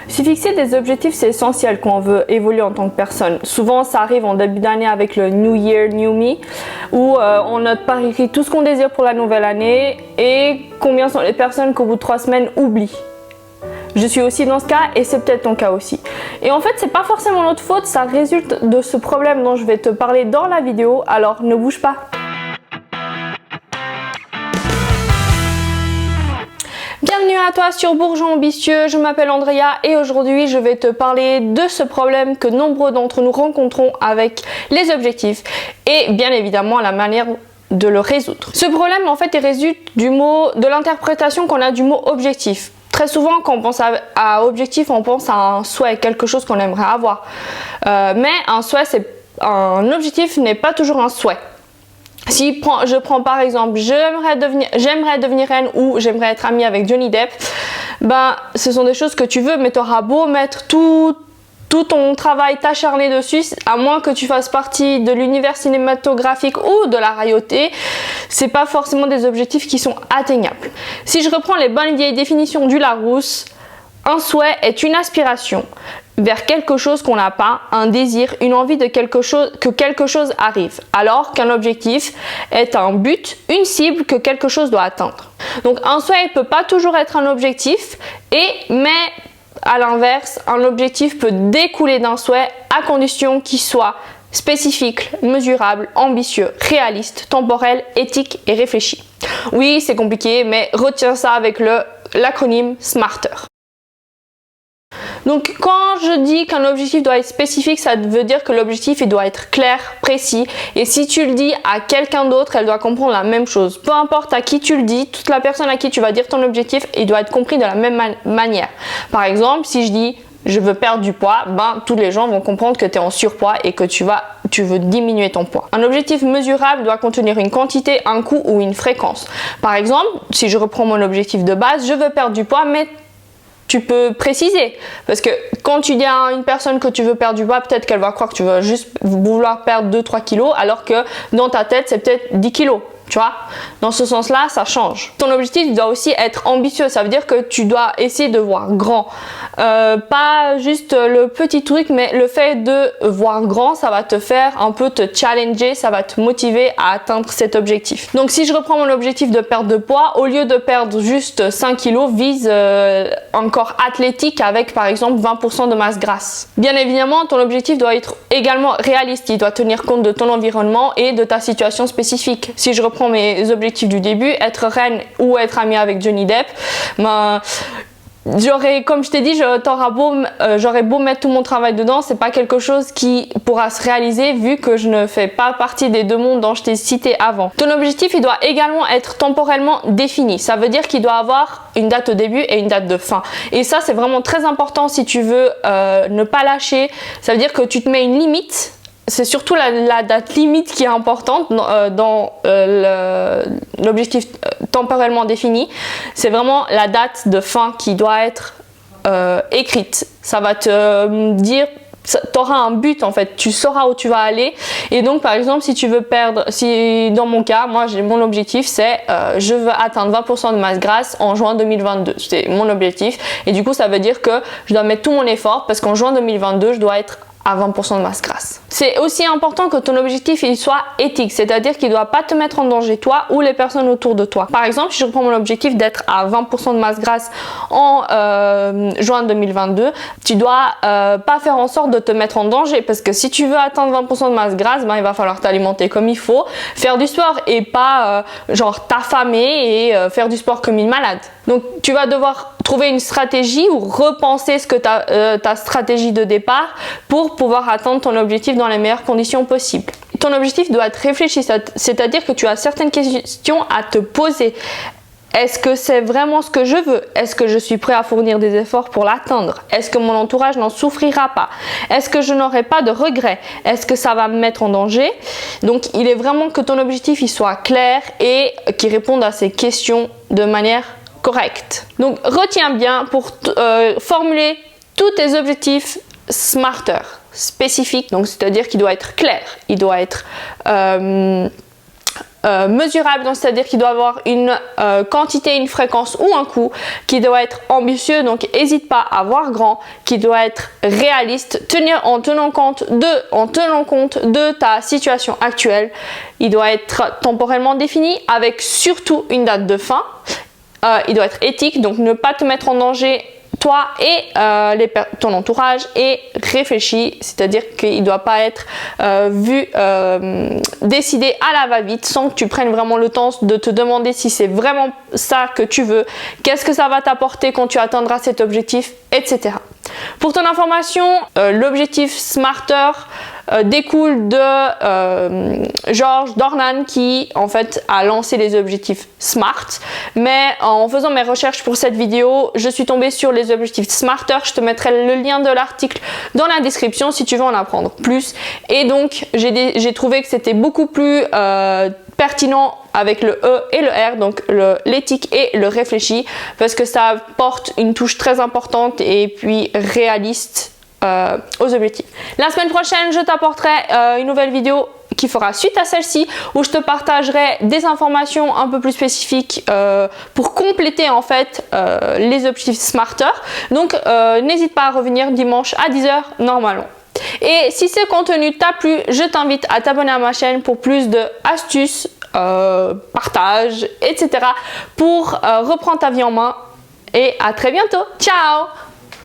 Se fixer des objectifs, c'est essentiel quand on veut évoluer en tant que personne. Souvent, ça arrive en début d'année avec le New Year, New Me, où on note par écrit tout ce qu'on désire pour la nouvelle année et combien sont les personnes qu'au bout de 3 semaines oublient. Je suis aussi dans ce cas et c'est peut-être ton cas aussi. Et en fait, c'est pas forcément notre faute, ça résulte de ce problème dont je vais te parler dans la vidéo, alors ne bouge pas. Bienvenue à toi sur Bourgeon Ambitieux, je m'appelle Andrea et aujourd'hui je vais te parler de ce problème que nombreux d'entre nous rencontrons avec les objectifs et bien évidemment la manière de le résoudre. Ce problème en fait il résulte de l'interprétation qu'on a du mot objectif. Très souvent quand on pense à objectif on pense à un souhait, quelque chose qu'on aimerait avoir. Mais un objectif n'est pas toujours un souhait. Si je prends par exemple j'aimerais devenir reine ou j'aimerais être amie avec Johnny Depp, ben ce sont des choses que tu veux, mais tu auras beau mettre tout ton travail, t'acharner dessus, à moins que tu fasses partie de l'univers cinématographique ou de la royauté, c'est pas forcément des objectifs qui sont atteignables. Si je reprends les bonnes vieilles définitions du Larousse, un souhait est une aspiration vers quelque chose qu'on n'a pas, un désir, une envie de que quelque chose arrive, alors qu'un objectif est un but, une cible que quelque chose doit atteindre. Donc un souhait ne peut pas toujours être un objectif, mais à l'inverse, un objectif peut découler d'un souhait à condition qu'il soit spécifique, mesurable, ambitieux, réaliste, temporel, éthique et réfléchi. Oui, c'est compliqué, mais retiens ça avec l'acronyme SMARTER. Donc quand je dis qu'un objectif doit être spécifique, ça veut dire que l'objectif il doit être clair, précis, et si tu le dis à quelqu'un d'autre, elle doit comprendre la même chose. Peu importe à qui tu le dis, toute la personne à qui tu vas dire ton objectif, il doit être compris de la même manière. Par exemple, si je dis je veux perdre du poids, ben tous les gens vont comprendre que tu es en surpoids et que tu veux diminuer ton poids. Un objectif mesurable doit contenir une quantité, un coût ou une fréquence. Par exemple, si je reprends mon objectif de base, je veux perdre du poids, mais tu peux préciser, parce que quand tu dis à une personne que tu veux perdre du poids, peut-être qu'elle va croire que tu vas juste vouloir perdre 2-3 kilos, alors que dans ta tête, c'est peut-être 10 kilos. Tu vois, dans ce sens-là, ça change. Ton objectif doit aussi être ambitieux. Ça veut dire que tu dois essayer de voir grand. Pas juste le petit truc, mais le fait de voir grand, ça va te faire un peu te challenger, ça va te motiver à atteindre cet objectif. Donc si je reprends mon objectif de perte de poids, au lieu de perdre juste 5 kilos, vise un corps athlétique avec par exemple 20% de masse grasse. Bien évidemment, ton objectif doit être également réaliste. Il doit tenir compte de ton environnement et de ta situation spécifique. Si je reprends mes objectifs du début, être reine ou être amie avec Johnny Depp, comme je t'ai dit, j'aurais beau mettre tout mon travail dedans, c'est pas quelque chose qui pourra se réaliser vu que je ne fais pas partie des deux mondes dont je t'ai cité avant. Ton objectif, il doit également être temporellement défini. Ça veut dire qu'il doit avoir une date au début et une date de fin. Et ça, c'est vraiment très important si tu veux ne pas lâcher. Ça veut dire que tu te mets une limite. C'est surtout la date limite qui est importante dans l'objectif temporellement défini. C'est vraiment la date de fin qui doit être écrite. Ça va te dire, tu auras un but en fait, tu sauras où tu vas aller. Et donc par exemple, si tu veux perdre, dans mon cas, mon objectif c'est je veux atteindre 20% de masse grasse en juin 2022. C'est mon objectif. Et du coup, ça veut dire que je dois mettre tout mon effort parce qu'en juin 2022, je dois être à 20% de masse grasse. C'est aussi important que ton objectif il soit éthique, c'est-à-dire qu'il ne doit pas te mettre en danger toi ou les personnes autour de toi. Par exemple, si je prends mon objectif d'être à 20% de masse grasse en juin 2022, tu dois pas faire en sorte de te mettre en danger parce que si tu veux atteindre 20% de masse grasse, il va falloir t'alimenter comme il faut, faire du sport et pas genre t'affamer et faire du sport comme une malade. Donc tu vas devoir trouver une stratégie ou repenser ta stratégie de départ pour pouvoir atteindre ton objectif dans les meilleures conditions possibles. Ton objectif doit être réfléchi, c'est-à-dire que tu as certaines questions à te poser. Est-ce que c'est vraiment ce que je veux? Est-ce que je suis prêt à fournir des efforts pour l'atteindre? Est-ce que mon entourage n'en souffrira pas? Est-ce que je n'aurai pas de regrets? Est-ce que ça va me mettre en danger? Donc il est vraiment que ton objectif il soit clair et qu'il réponde à ces questions de manière correcte. Donc retiens bien pour formuler tous tes objectifs SMARTER, spécifique, donc c'est-à-dire qu'il doit être clair, il doit être mesurable, donc c'est-à-dire qu'il doit avoir une quantité, une fréquence ou un coût, qui doit être ambitieux, donc n'hésite pas à voir grand, qui doit être réaliste, en tenant compte de ta situation actuelle. Il doit être temporellement défini avec surtout une date de fin. Il doit être éthique, donc ne pas te mettre en danger toi et ton entourage, et réfléchi, c'est-à-dire qu'il ne doit pas être décidé à la va-vite sans que tu prennes vraiment le temps de te demander si c'est vraiment ça que tu veux, qu'est-ce que ça va t'apporter quand tu atteindras cet objectif, etc. Pour ton information, l'objectif Smarter découle de George Dornan, qui en fait a lancé les objectifs SMART, mais en faisant mes recherches pour cette vidéo, je suis tombée sur les objectifs Smarter. Je te mettrai le lien de l'article dans la description si tu veux en apprendre plus, et donc j'ai trouvé que c'était beaucoup plus pertinent avec le E et le R, donc l'éthique et le réfléchi, parce que ça apporte une touche très importante et puis réaliste aux objectifs. La semaine prochaine, je t'apporterai une nouvelle vidéo qui fera suite à celle-ci, où je te partagerai des informations un peu plus spécifiques pour compléter en fait les objectifs Smarter. Donc n'hésite pas à revenir dimanche à 10 h normalement. Et si ce contenu t'a plu, je t'invite à t'abonner à ma chaîne pour plus de astuces, partage, etc. pour reprendre ta vie en main. Et à très bientôt. Ciao!